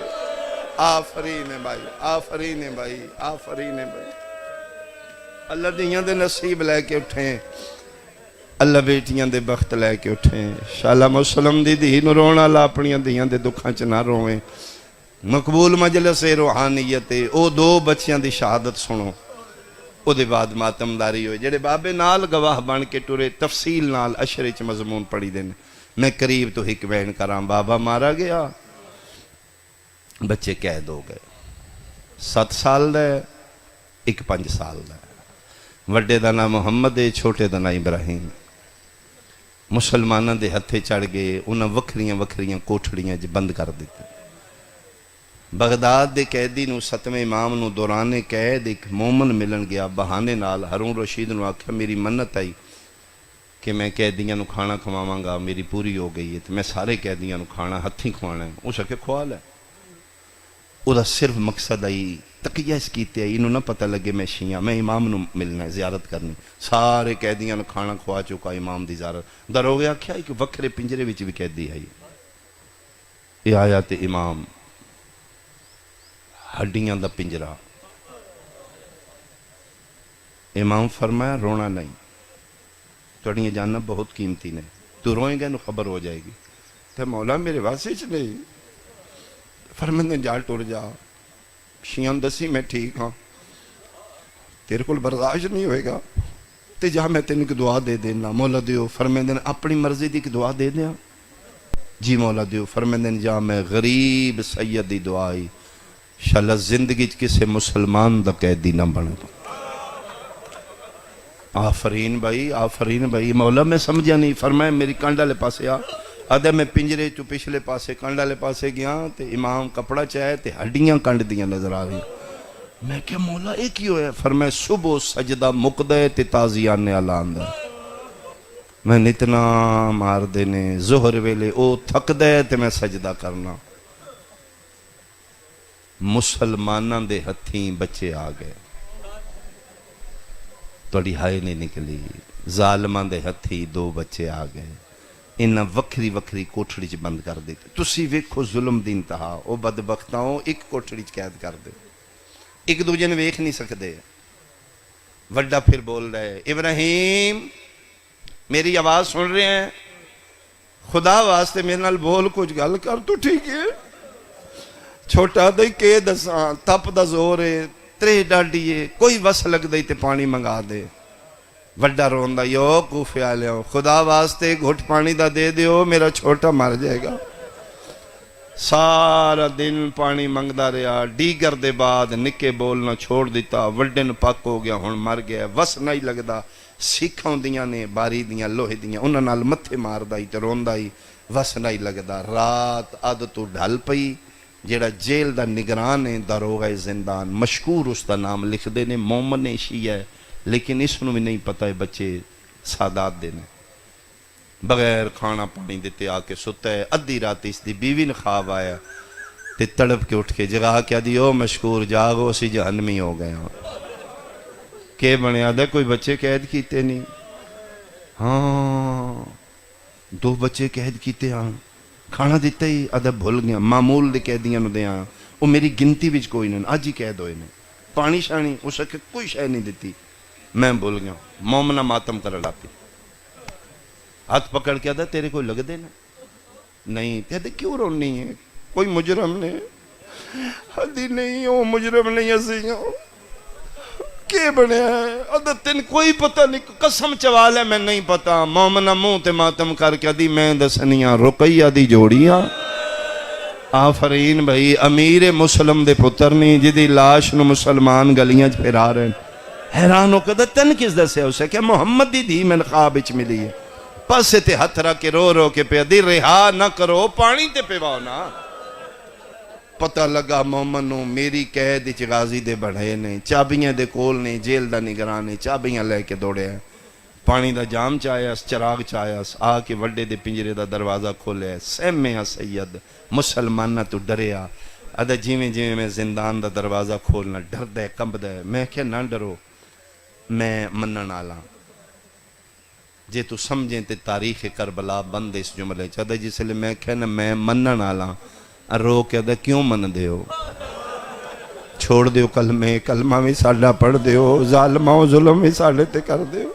Speaker 1: آفرین ہے بھائی، آفرین ہے بھائی، آفرین ہے بھائی۔ اللہ دیاں دے نصیب لے کے اٹھیں، اللہ بیٹیاں دے بخت لے کے اٹھیں۔ شالا مسلم دی دھی نو رونا لا اپنیاں دیاں دے دکھاں چ نہ رویں۔ مقبول مجلس روحانیت او دو بچیاں دی شہادت سنو، او دے بعد ماتمداری ہوئے۔ جڑے بابے نال گواہ بن کے ٹرے تفصیل نال اشرے چ مضمون پڑھی دین۔ میں قریب تو ہک بین کراں، بابا مارا گیا، بچے قید ہو گئے، 7 سال دا ہے، ایک 5 سال دا ہے۔ وڈے دا نام محمد ہے، چھوٹے دا نام ابراہیم۔ مسلمانہ دے ہتھے چڑھ گئے، انہاں وکھریاں وکھریاں کوٹھڑیاں بند کر دیتے۔ بغداد دے قیدی نو 7ویں امام نو دوران قید ایک مومن ملن گیا، بہانے نال ہارون رشید نو آکھیا میری منت آئی کہ میں قیدیاں نو کھانا کھواواں گا، میری پوری ہو گئی ہے، تو میں سارے قیدیاں نو کھانا ہتھیں کھوانا ہے۔ اس آکھیا کھوا لے۔ او دا صرف مقصد آئی تقیہ اس کیتے آئی، انہوں نہ پتہ لگے میں شیعہ، میں امام نو ملنا ہے، زیارت کرنی۔ سارے قیدیاں نو کھانا کھوا چکا، امام دی زیارت۔ دروگے آکھیا ایک وکھرے پنجرے وچ بھی قیدی آئی، یہ آیا تے امام، ہڈیاں دا پنجرا۔ امام فرمایا رونا نہیں، تھوڑی جاننا بہت قیمتی نے، تو روئیں گے نو خبر ہو جائے گی۔ تو مولا میرے واسے چ نہیں، فرماندے جا ٹر جا، شیعہ دسی میں ٹھیک ہاں، تیرے کول برداشت نہیں ہوئے گا تے جا میں تینوں کی دعا دے دینا۔ مولا دیو فرماندے اپنی مرضی دی کی دعا دے دیا؟ جی مولا دیو فرماندے جا میں غریب سید دی دعائی شاءاللہ زندگی کسے مسلمان دا قیدی نہ بنے۔ آفرین بھائی، آفرین بھائی۔ مولا میں سمجھا نہیں، فرمایا میری کانڈا لے پاسے آ۔ آدھے میں پنجرے تو پچھلے پاسے کانڈا لے پاسے گیا تے امام کپڑا چاہے تے ہڈیاں کانڈ دیاں نظر آ رہی۔ میں کیا مولا ایک ہی ہویا؟ فرمایا صبح سجدہ مقدے تے تازیان نے اعلان دا، میں نتنا مار دینے، ظہر ویلے او تھک دے تے میں سجدہ کرنا۔ مسلماناں دے ہتھیں بچے آ گئے، توڑی ہائے نہیں نکلی۔ ظالمان دے ہتھی 2 بچے آ گئے، انہاں وکھری وکھری کوٹھڑی چ بند کر دیتے۔ تسی ویکھو ظلم دی انتہا، او بدبختاں ایک کوٹھڑی چ قید کر دے، ایک دوجے نے ویکھ نہیں سکدے۔ وڈا پھر بول رہا ہے ابراہیم میری آواز سن رہے ہیں؟ خدا واسطے میرے نال بول، کچھ گل کر تو ٹھیک ہے۔ چھوٹا دے کے دساں، تپ دا زور ہے، ترے ڈاڈیے، کوئی وس لگ دے تے پانی منگا دے۔ وڈا روندا یو کوفے آلیاں، خدا واسطے گھٹ پانی دا دے دیو، میرا چھوٹا مر جائے گا۔ سارا دن پانی منگدا رہا، ڈیگر دے بعد نکے بولنا چھوڑ دیتا، وڈے نو پک ہو گیا، ہن مر گیا، وس نہیں لگدا۔ سکھاں دیاں نے باری دیاں لوہے دیاں، انہاں نال متھے ماردا ہی تے روندا ہی، وس نہیں لگدا۔ رات اد تو ڈھل پئی، جیڑا جیل دا نگران ہے داروغہ زندان، مشکور اس دا نام لکھ دینے، مومن شیعہ ہے، لیکن اس نو بھی نہیں پتہ ہے بچے سادات دینے، بغیر کھانا پانی دیتے آ کے ستا ہے۔ ادھی رات اس دی بیوی نے خواب آیا تے تڑپ کے اٹھ کے جگہ کیا دی، او مشکور جاگو اسی جہنمی ہو گئے ہاں۔ کہ بنیا دے کوئی بچے قید کیتے نہیں؟ ہاں 2 بچے قید کیتے ہاں، کھانا دیتا ہی ادھا بھول گیا، معمول دے قیدیاں نو دیاں، وہ میری گنتی وچ کوئی نہیں، آج ہی قید ہوئے نے، پانی شانی اس کے کوئی شے نہیں دیتی، میں بھول گیا۔ مومنہ ماتم کر لاتی، ہاتھ پکڑ کے آدھا تیرے کوئی لگ دے نا؟ نہیں۔ کہتے کیوں رونی ہے؟ کوئی مجرم نے؟ حدی نہیں، وہ مجرم نہیں ہسیاں کے بنے ہیں؟ ادھا تین کوئی پتہ نہیں، قسم چوال ہے میں نہیں پتا۔ مومنہ منہ تے ماتم کر کے دی میں دسنیاں رقیہ دی جوڑیاں۔ آفرین بھائی، امیر مسلم دے پتر نہیں جدی لاش نو مسلمان گلیاں پھرا رہے ہیں۔ حیران ہو کہتا تن کس دسے اسے کہ محمد دی دھی میں خواب اچ ملی ہے، پاسے تے ہتھ رکھ کے رو کے پہ دی رہا نہ کرو، پانی تے پیواؤ نا۔ پتہ لگا مومن نو میری قید اچ غازی دے بڑھے نے، چابیاں دے کول نے، جیل دا نگران نے، چابیاں لے کے دوڑے ہیں، پانی دا جام چاہیاس، چراغ چاہیاس، آ کے وڈے دے پنجرے دا دروازہ کھولے، سہمے سید مسلمانہ تو ڈریا۔ ادھا جیویں جیویں میں زندان دا دروازہ کھولنا ڈر دے کمب دے، میں کہ نہ ڈرو، میں منن آلا، جے تو سمجھیں تے تاریخ کربلا بند اس جملے چاہتا جس لئے میں کہنا میں منن آلا، رو کے ادھا کیوں من دے ہو؟ چھوڑ دیو کلمے، کلمہ بھی ساڈا پڑھ دیو، ظالمہ و ظلم بھی ساڈے تے کر دیو۔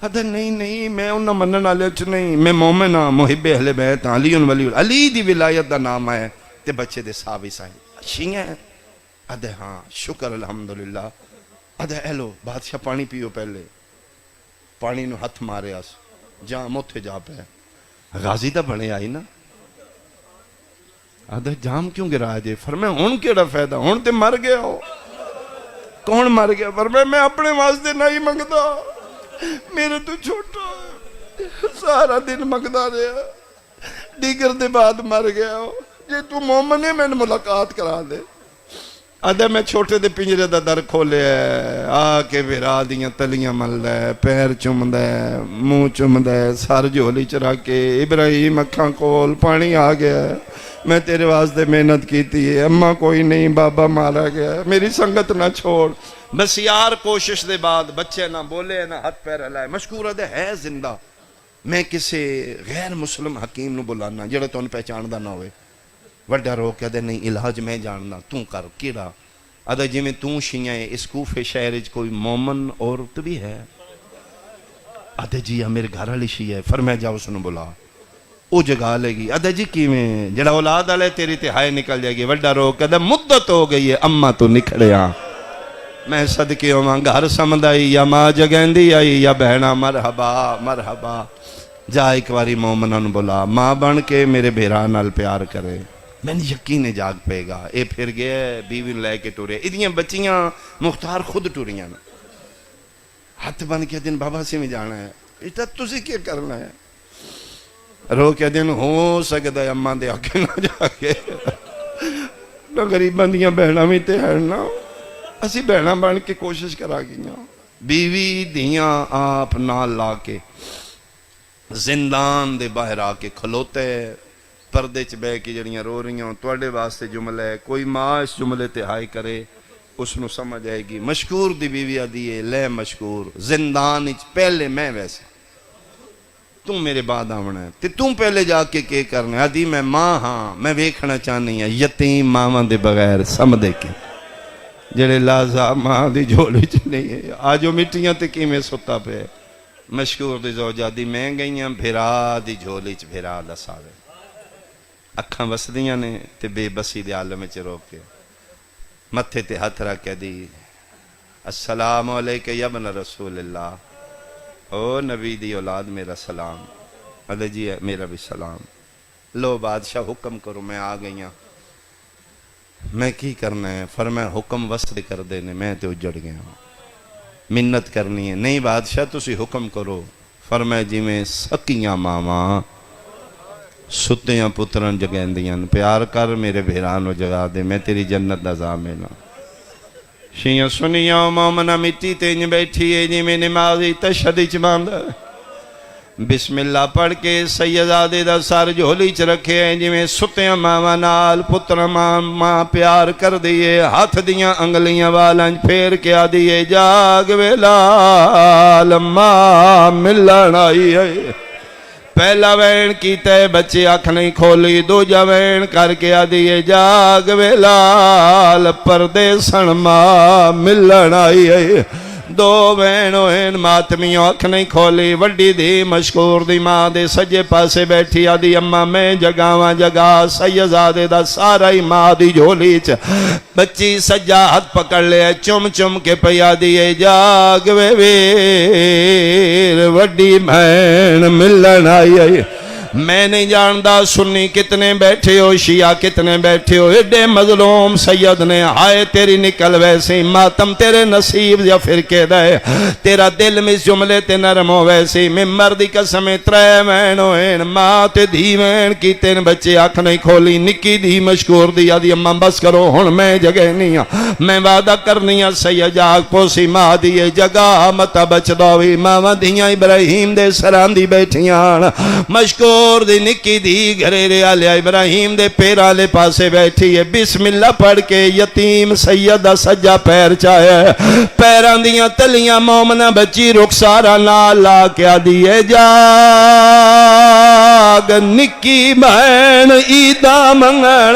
Speaker 1: آدھے نہیں میں انہاں منن والے چ نہیں، میں مومن ہاں، محب اہل بیت ہاں، علی ولی علی دی ولایت دا نام ہے تے بچے دے صحابی صاحب شیعہ ہیں۔ آدھے ہاں شکر الحمدللہ۔ آدھے اے لو بادشاہ پانی پیو، پہلے پانی نو ہتھ مارے آس جہاں موتھے جا پہ غازی دا بنے آئی نا۔ آدھے جام کیوں گرا جے؟ فرمایا ہون کیڑا فائدہ، ہون تے مر گیا ہو۔ کون مر گیا؟ فرمایا میں اپنے واسطے نہیں منگدا، میرے تو چھوٹا سارا دن منگدا رہا، دیگر دے بعد مر گیا ہو، جے تو مومن ہے میں نے ملاقات کرا دے۔ آدھے میں چھوٹے دے پنجرے دا در کھولے ہے، آ کے ویرا دیاں تلیاں مل ہے، پیر چم ہے، منہ چم ہے، سر جھولی چرا کے ابراہیم اکھاں کول پانی آ گیا ہے، میں تیرے واسطے محنت کیتی ہے، اماں کوئی نہیں، بابا مارا گیا ہے، میری سنگت نہ چھوڑ۔ بس یار کوشش دے بعد بچے نہ بولے نہ ہاتھ پیر ہلائے، مشکور ہے زندہ۔ میں کسی غیر مسلم حکیم نو بلانا جڑا تو پہچاندہ نہ ہوئے، وڈا رو کہ نہیں علاج میں جاننا، تو کر کیڑا؟ آدھا جی میں تو شیعہ اس کوفے شہر کوئی مومن عورت بھی ہے؟ آدھا جی میرے گھر والی شیعہ ہے۔ فرمایا جاؤ اس نو بلا، وہ جگا لے گی۔ آدھا جی کیویں؟ جڑا اولاد والے تیری تہائی نکل جائے گی۔ وڈا رو کہ مدت ہو گئی ہے اماں تو نکھڑیا، میں صدقے ہوواں گھر سمدائی، یا ماں جگیندی آئی یا بہنا مرحبا مرحبا۔ جا ایک واری مومنہ نو بلا، ماں بن کے میرے بھیرا نال پیار کرے، میں نے یقین جاگ پے گا۔ اے پھر گئے بیوی لے کے ٹورے، ادھیاں بچیاں مختار خود ٹوریاں، ہاتھ بن کے دن بابا سے میں جانا ہے، بیٹا تسی کیا کرنا ہے؟ رو کے دن ہو سکتا ہے اماں دے آکے نہ جا کے نہ غریباں دیاں بہناں بھی تے ہے نا، اسی بہناں بن کے کوشش کرا گئیاں۔ بیوی دیاں آپ نال لا کے زندان دے باہر آ کے کھلوتے، پردے چ بہ کے جڑیاں رو رہی ہوں تواڈے واسطے جملہ ہے، کوئی ماں اس جملے تے ہائی کرے اس نو سمجھ آئے گی۔ مشکور دی بیوی آدھی ہے، لے مشکور زندان وچ پہلے میں ویسے تم میرے بعد آونا ہے تے تم پہلے جا کے کرنا ہے؟ آدھی میں ماں ہاں، میں ویکھنا چاہنی ہے یتیم ماواں دے بغیر سمدے کے جڑے لازا ماں دی جھولی چ نہیں ہے، آجو مٹیاں تے کیویں ستا پہ۔ مشکور دی زوجہ دی میں گئیاں بھیرا دی جھولی چ بھیرا دساوے، اکھاں وسدیاں نے تے بے بسی دے عالم وچ رو کے متھے تے ہاتھ رکھ کے دی السلام علیکہ یا ابن رسول اللہ، او نبی دی اولاد میرا سلام۔ ادھے جی میرا بھی سلام۔ لو بادشاہ حکم کرو، میں آ گئیاں، میں کی کرنا ہے؟ فرمایا حکم وسط کر دینے، میں تے اجڑ گیا ہوں، منت کرنی ہے۔ نہیں بادشاہ تسی حکم کرو۔ فرمایا جی میں سکیاں ماواں ستیاں پتران جگیندیاں، پیار کر میرے بھیران و جگا دے، میں تیری جنت دا ضامن ہوں۔ شیعہ سنیاں مومنہ مٹی تینج بیٹھی ہے جی میں نمازی تشہدی چ باندھا، بسم اللہ پڑھ کے سیدادے دا سر جھولی چ رکھے ہیں جی میں ستیاں ماواں نال پتر ماں پیار کر دیئے، ہاتھ دیاں انگلیاں والانج پھیر کے آ دیئے، جاگ ویلال ماں ملن آئی ہے۔ پہلا وین کیتا ہے بچے آنکھ نہیں کھولی، دوجا وین کر کے آ دیئے، جاگ ویلال پردیسن ماں ملن آئی ہے۔ دو وین ہوئن ماتمیوں آنکھ نہیں کھولی، وڈی دی مشکور دی ماں دے سجے پاسے بیٹھی آدھی اماں میں جگاواں جگا سیدزادے دا سارا ہی ماں دی جھولی چ بچی سجا ہاتھ پکڑ لے چم چم کے پیا دیئے، جاگ وے ویر وڈی بہن ملن آئی ہے۔ میں نہیں جاندہ سنی کتنے بیٹھے ہو، شیعہ کتنے بیٹھے ہو، ایڈے مظلوم سید نے ہائے تیری نکل ویسی، ماتم تیرے نصیب یا فرقے دے، تیرا دل میں اس جملے تے نرم ہو ویسی۔ ممبر دی قسم ترے وین ہوئن، ماں تے دھی وین کی تین بچے آنکھ نہیں کھولی، نکی دی مشکور دی آدھی اماں بس کرو ہن میں جگہ نہیں ہاں، میں وعدہ کرنی ہاں سید جاگ پوسی ماں دیئے جگہ متا بچ دوی، ماں دیاں ابراہیم دے سران دی بیٹھیاں، مشکور دی نکی دی گھریرے آلیا ابراہیم دے پیرا لے پاسے بیٹھی ہے، بسم اللہ پڑھ کے یتیم سیدہ سجا پیر چاہے، پیران دیاں تلیاں مومنہ بچی رخسارا لا کیا دیئے، جاگ نکی بہن عیدہ منگن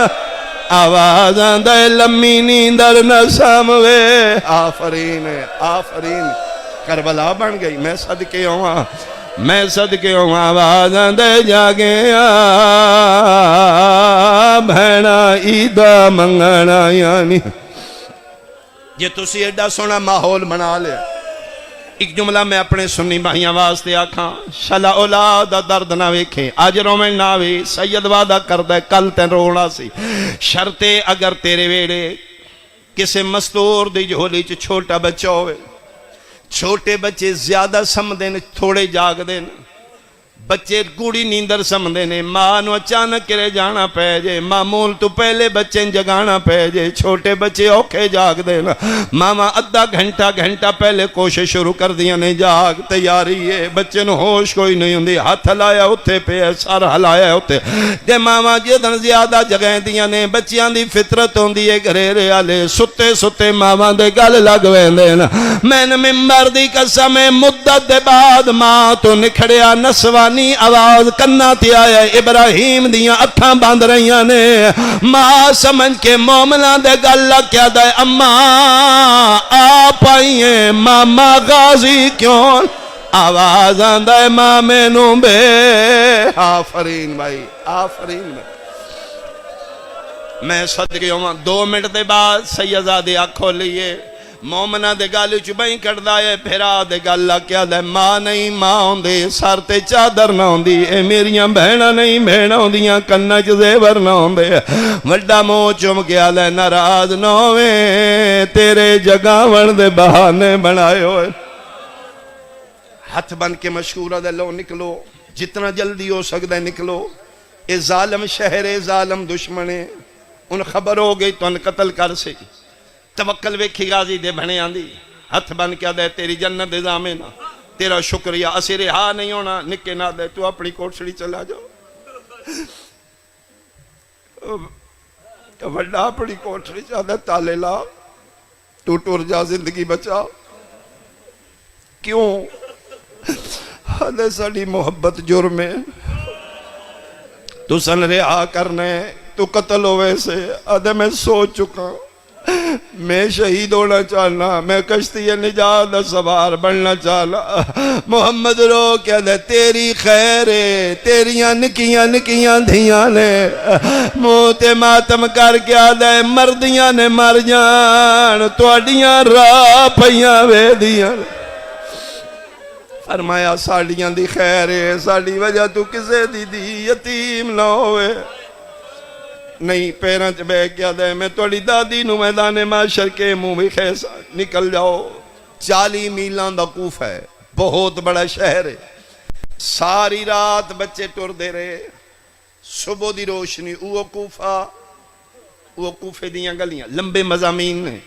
Speaker 1: آواز آندا ہے لمی نیندر نہ ساموے آفرین آفرین کربلا بن گئی میں صدقے ہوں میں صدقے ہوں آواز آندے جاگے بھینا عیدہ منگنا یعنی یہ تسی ایڈا سونا ماحول بنا لیا ایک جملہ میں اپنے سنی بھائیاں واسطے آکھاں شلا اولاد درد نہ ویکھیں آج رومن نہ وی سید وعدہ کردہ کل تین رونا سی شرطے اگر تیرے ویڑے کسے مستور دی جھولی چ چھوٹا بچہ ہوئے چھوٹے بچے زیادہ سمدے نے تھوڑے جاگ دے بچے گوڑی نیندر سمدے نے ماں نو اچانک کرے جانا پہ جے معمول تو پہلے بچے جگانا پہ جے چھوٹے بچے اوکھے جاگ دے ماما ادھا گھنٹہ پہلے کوشش شروع کر دیا نے جاگ تیاری ہے بچے نو ہوش کوئی نہیں ہوندی ہاتھ ہلایا ہوتے پہ سر ہلایا ہوتے دے ماما جدن زیادہ جگہیں دیا نے بچیاں دی فطرت ہوندی ہے گھریرے آلے ستے ستے ماما دے گل لگویں دینا میں نے ممبر دی قسم مدت دے بعد ماں تو نکھڑیا نسوانی آواز کرنا تی آیا ابراہیم دیاں اکھاں باندھ رہیاں نے ماں سمجھ کے مومنہ دے گلہ کیا دے اماں آپ آئیے ماما غازی کیوں آواز آندہ ہے ماں میں نو بے آفرین بھائی آفرین بھائی میں صدقے ہوں 2 منٹ دے بعد سیدزادے آنکھوں لیے مومنہ دے گالی چبائیں کردہ ہے پھرا دے گاللہ کیا دے ماں نہیں ماں ہوندے سارتے چادر نہ ہوندی اے میریاں بہنہ نہیں بہنہ ہوندیاں کنہ چزیور نہ ہوندے وڈا مو چم کیا دے ناراض نہ ہوئے تیرے جگہ وردے بہانے بنائے ہوئے ہاتھ بن کے مشہورہ دے لو نکلو جتنا جلدی ہو سکتا نکلو اے ظالم شہر اے ظالم دشمنے ان خبر ہو گئی تو ان قتل کر سے توکل ویکھی غازی دے بھنے آندی ہتھ بن کیا دے تیری جنت دے زامینا تیرا شکریہ اسی رہا نہیں ہونا نکے نہ دے تو اپنی کوٹھڑی چلا جاؤ تو بڑا اپنی کوٹھڑی چلا دے تالے لا تو ٹور جا زندگی بچا کیوں حدے ساڑی محبت جرم ہے تو سن رہا کرنے تو قتل ہوئے سے ادھے میں سوچ چکا میں شہید ہونا چاہنا میں کشتی نجات سوار بننا چاہنا محمد رو کیا دے تیری خیر ہے تیریاں نکیاں دھیاں نے موتے ماتم کر کیا دے مردیاں نے مر جان توڑیاں راہ پہیاں وے دیاں فرمایا ساڑیاں دی خیر ہے ساڑی وجہ تو کسے دی یتیم نہ ہوئے نہیں پیران چ بے کیا دے میں توڑی دادی نو میدان معاشر کے منہ بھی خیسا نکل جاؤ 40 میلان دا کوفہ ہے بہت بڑا شہر ہے ساری رات بچے ٹور دے رہے صبح دی روشنی وہ کوفے دیاں گلیاں لمبے مضامین نے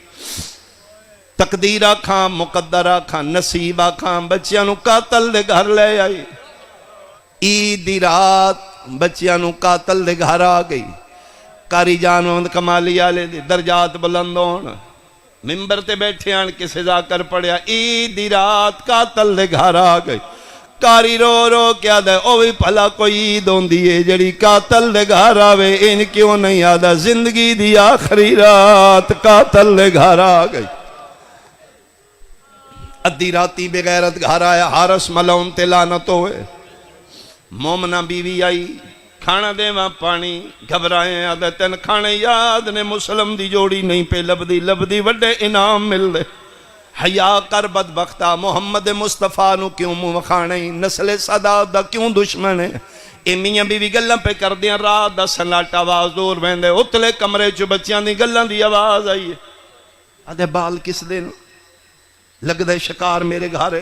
Speaker 1: تقدیرہ کھان مقدرہ کھان نصیبہ کھان بچیاں نو قاتل دے گھر لے آئی عید دی رات بچیاں نو قاتل دے گھر آ گئی کاری جانوند کمالی آلے دی درجات بلندون ممبر تے بیٹھے آن کے سزا کر پڑیا عید دی رات قاتل دے گھر آ گئی کاری رو رو کیا دے اوی پھلا کوئی عید ہون دیئے جڑی قاتل دے گھر آوے ان کیوں نہیں آدھا زندگی دی آخری رات قاتل دے گھر آ گئی ادھی راتی بغیرت گھر آیا حارس ملون تے لعنت ہوئے مومنہ بیوی آئی کھانا دے وہاں پانی گھبرائیں آدھے تین کھانے یاد نے مسلم دی جوڑی نہیں پہ لبدی وڈے انعام مل دے حیا کر بدبختہ محمد مصطفیٰ نو کیوں منہ کھانے نسل صداد دا کیوں دشمن ہے اے میاں بیوی گلاں پہ کر دیاں رات دا سناٹ آواز دور بہندے اتلے کمرے چو بچیاں دی گلاں دی آواز آئی ہے آدھے بال کس دن لگ دے شکار میرے گھارے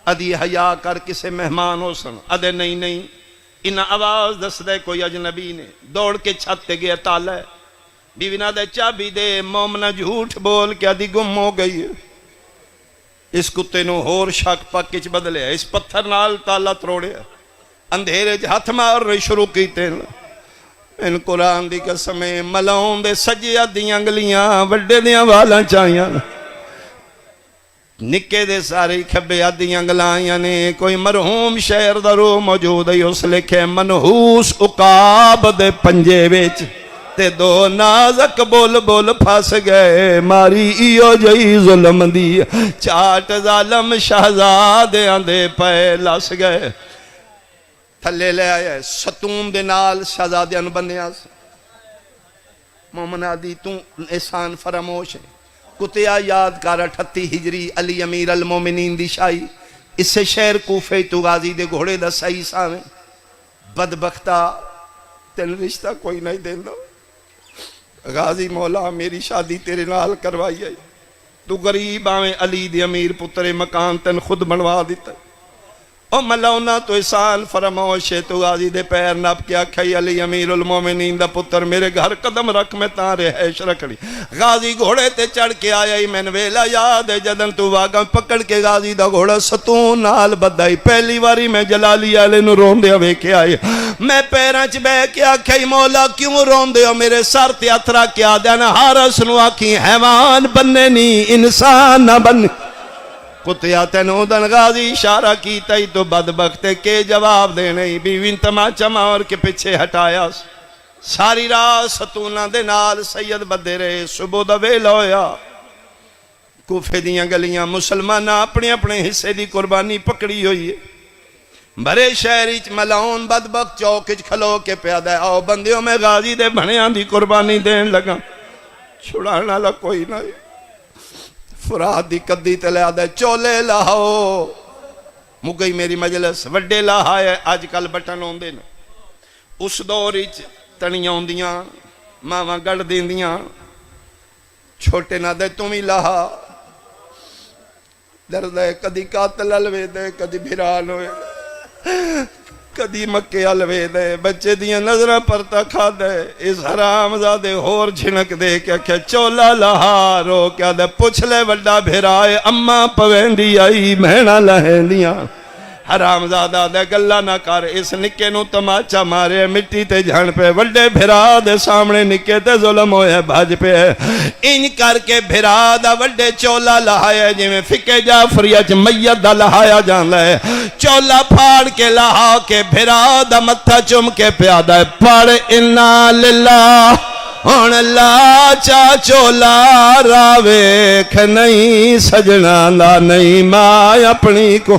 Speaker 1: ادھی حیا کر کسے مہمان ہو سن ادھے نہیں انہا آواز دس دے کوئی اجنبی نے دوڑ کے چھت تے گیا تالا ہے بیوی نہ دے چابی دے مومنہ جھوٹ بول کے ادھی گم ہو گئی ہے اس کتے نو ہور شک پکچ بدلے اس پتھر نال تالا تروڑے اندھیرے ہاتھ مار رہی شروع کی تین ان قرآن دی قسمیں ملاؤں دے سجیہ دیاں گلیاں وڈے دیاں والا چاہیاں نکے دے ساری کھبے آدیاں گلائیاں نے کوئی مرحوم شہر درو موجود ہے اس لکھے منحوس اقاب دے پنجے ویچ تے دو نازک بول بول پھس گئے ماری ایو جئی ظلم دی چاٹ ظالم شہزادیاں دے پے لس گئے تھلے لے آئے ستون دے نال شہزادیاں نو بنیا مومنہ دی تو احسان فراموش ہے کتیا یاد کر 38 ہجری علی امیر المومنین دی شاہی اس سے شہر کوفے تو غازی دے گھوڑے دا صحیح سامیں بدبختہ تین رشتہ کوئی نہیں دین دو غازی مولا میری شادی تیرے نال کروائی ہے تو غریب آویں علی دی امیر پتر مکان تن خود بنوا دیتا او ملونا تو احسان فراموش ہے تو غازی دے پیر نپ کیا کھائی علی امیر المومنین دا پتر میرے گھر قدم رکھ میں تاں رہائش رکھڑی غازی گھوڑے تے چڑھ کے آیا ہی میں ویلا یاد ہے جدن تو واگا پکڑ کے غازی دا گھوڑا ستون نال بدائی پہلی واری میں جلالی آلے نو رون دیا وے کے آئے میں پیرانچ بے کیا کھائی مولا کیوں رون دیا میرے سر تے اترا کیا دینا حارس نو آکھی حیوان بننے نہیں انسان نہ بننے کتیا تینو دن غازی اشارہ کیتا ہی تو بدبختے کے جواب دینے ہی بیوین تماچا مار کے پیچھے ہٹایا ساری رات ستونہ دے نال سید بدے رہے صبح دا ویل ہویا کوفے دیاں گلیاں مسلمان اپنے اپنے حصے دی قربانی پکڑی ہوئی ہے بھرے شہریچ ملاؤن بدبخت چوکچ کھلو کے پیادہ ہے آؤ بندیوں میں غازی دے بھنیاں دی قربانی دین لگا چھڑانا لگ کوئی نہیں فرات دی قدی تلے آدھے چولے لاہو مگئی میری مجلس وڈے لاہائے آج کل بٹن ہوندے نا اس دوری تنیاں ہوندیاں ماما گڑ دیندیاں چھوٹے نہ دے تم ہی لاہا درد ہے کدی قاتل الوے دے کدی بھران ہوئے کدی مکے الوے دے بچے دیاں نظرہ پرتا کھا دے اس حرام زادے ہور جھنک دے کیا چولا لہا رو کیا دے پوچھ لے وڈا بھرائے اممہ پویندی آئی مہنہ لہندیاں حرام زادہ دے گلہ نہ کر اس نکے نو تماچا مارے مٹی تے جھن پہ وڈے بھرا دے سامنے نکے تے ظلم ہوئے بھاج پہ ان کر کے بھرا دا وڈے چولا لہائے جی میں فکے جعفریہ چ میت دا لہایا جان لے چولا پھاڑ کے لہا کے بھرا دا متھا چم کے پیادہ پڑھ انا للہ ہون اللہ چا چولا راویکھ نہیں سجنا دا نہیں ماں اپنی کو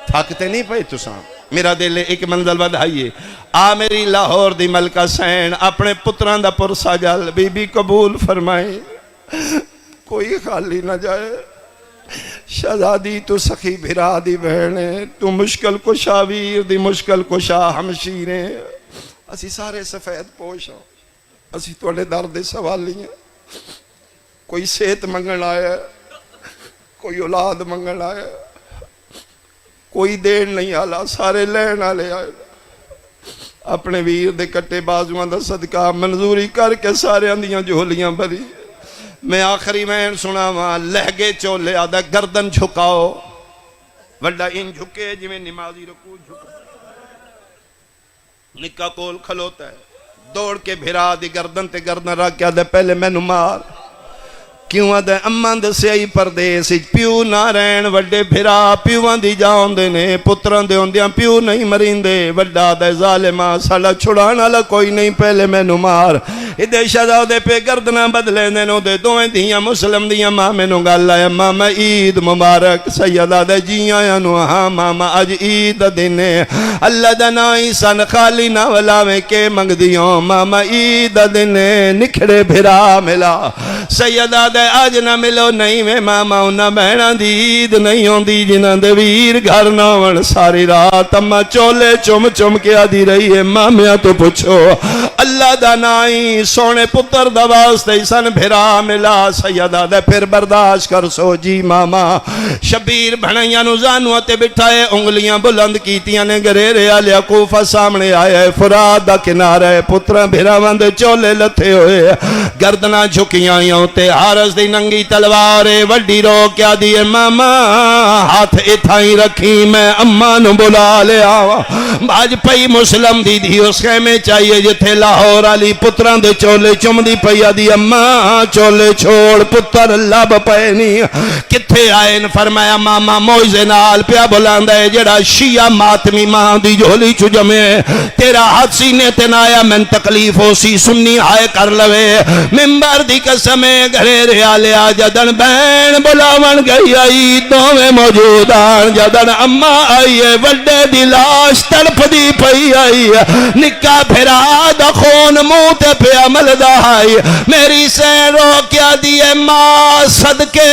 Speaker 1: تھکتے نہیں پہے تو سام میرا دل ایک منزل بدھائیے آ میری لاہور دی ملکہ سین اپنے پتران دا پرسا جال بی بی قبول فرمائے کوئی خالی نہ جائے شہزادی تو سخی بھرا دی بہنے تو مشکل کشا ویر دی مشکل کشا ہمشیریں اسی سارے سفید پوش ہوں اسی توڑے درد سوالی ہیں کوئی صحت منگن آیا کوئی اولاد منگن آیا کوئی دیر نہیں آلا سارے لین آلے آئے اپنے ویر دے کٹے بازوان دا صدقہ منظوری کر کے سارے اندیاں جھولیاں بھری میں آخری میں سنا وہاں لہگے چولے آدھا گردن جھکاؤ وڈا ان جھکے جی میں نمازی رکو جھکا نکا کول کھلوتا ہے دوڑ کے بھرا دی گردن تے گردن رکھ کے آدھا پہلے میں نمار کیوں آدھے امان دے سے آئی پردیس پیو نہ رین وڈے بھرا پیوان دی جاؤں دے نے پتران دے ہوندیاں پیو نہیں مرین دے وڈا دے ظالمہ ساڑا چھڑانا لا کوئی نہیں پہلے میں نمار ادھے شہدہ دے پہ گردنا بدلے دینوں دے دویں دیاں مسلم دیاں ماں میں نو گاللہ ہے ماما عید مبارک سیدہ دے جیاں یا نو ہاں ماما آج عید دینے اللہ دنائی سن خالی نہ ولاویں کے منگ دیوں ماما عید دینے نکھڑے بھرا ملا سیدہ دے آج نہ ملو نہیں میں ماما انہا بہنہ دی عید نہیں ہوں دی جنہ دے ویر گھر ناون ساری رات اما چولے چم چم کے آدھی رہی ہے مامیا تو پوچھو اللہ دانائی سونے پتر دواستے سن بھرا ملا سیدہ دے پھر برداشت کر سو جی ماما شبیر بھنیاں نوزانوں تے بٹھائے انگلیاں بلند کیتیاں نے گریرے آلیا کوفہ سامنے آئے فراد دا کنارے پتر بھرا وند چولے لتھے ہوئے گردنا جھکیاں یوں تے حارس دی ننگی تلوارے وڈی رو کیا دیئے ماما ہاتھ اتھائی رکھی میں اماں نو بلا لے آوا باج پئی مسلم دی دی اس خیمے چاہیے جتھے لاہور علی پتران دے چولے چم دی پئی دی اماں چولے چھوڑ پتر لب پینی کتھے پہ آئے فرمایا ماما موئزے نال پیا بلاندا ہے جڑا شیعہ ماتمی ماں دی جھولی چ جمے تیرا ہاتھ سینے تے نہ آیا میں تکلیف ہو سی سنی ہائے کر لوے ممبر دی قسم گھرے ریا لیا جدن بہن بلاون گئی آئی دوویں موجود آن جدن اما آئی ہے وڈے دی لاش تڑپ دی پئی آئی نکا پھرا دا خون منہ تے پہ عمل دا آئی میری سین رو کیا دیئے ماں صدقے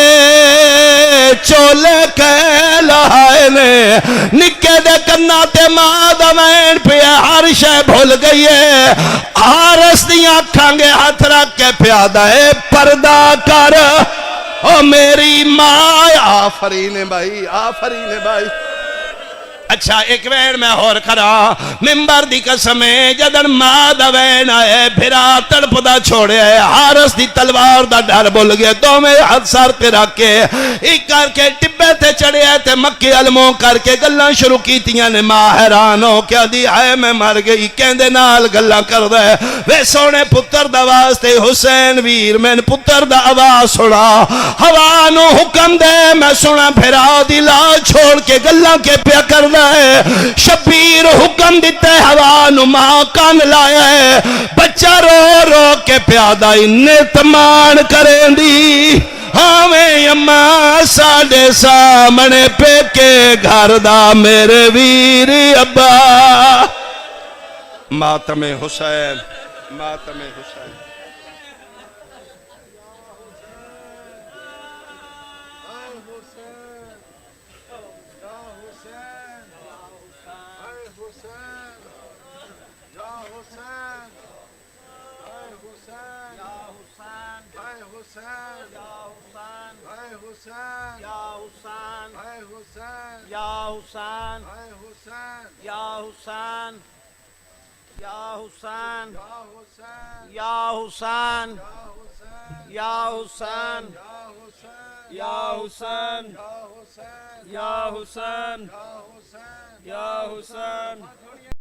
Speaker 1: چولے کے لہائے نے نکے دے کرنا تے ماں دا وین پہ ہر شے بھول گئی ہے آرس دیاں کھانگے ہاتھ رکھ کے پیادہ ہے پردہ کر او میری ماں آفرین بھائی آفرین بھائی اچھا ایک وین میں اور کھرا ممبر دی قسمیں جدن ماں دا وین آئے بھرا تڑپ دا چھوڑے آئے حارس دی تلوار دا ڈر بول گئے دو میں ہاتھ سار پہ رکھ کے ایک کر کے ٹبے تے چڑھے آئے تے مکی علموں کر کے گلاں شروع کی تیاں نے ماں حیران ہو کیا دی آئے میں مر گئی کہندے نال گلاں کر دے وے سونے پتر دا واسطے حسین ویر میں پتر دا آواز سنا ہوانو حکم دے میں سنا بھرا دی لا چھوڑ کے گلاں کے پیا کر دے شبیر حکم دیتے ہوا نما کان لایا ہے بچہ رو رو کے پیادہ نتمان کریں دی ہمیں اماں ساڑے سامنے پہ کے گھر دا میرے ویری ابا ماتم حسین ماتم حسین
Speaker 2: یا حسین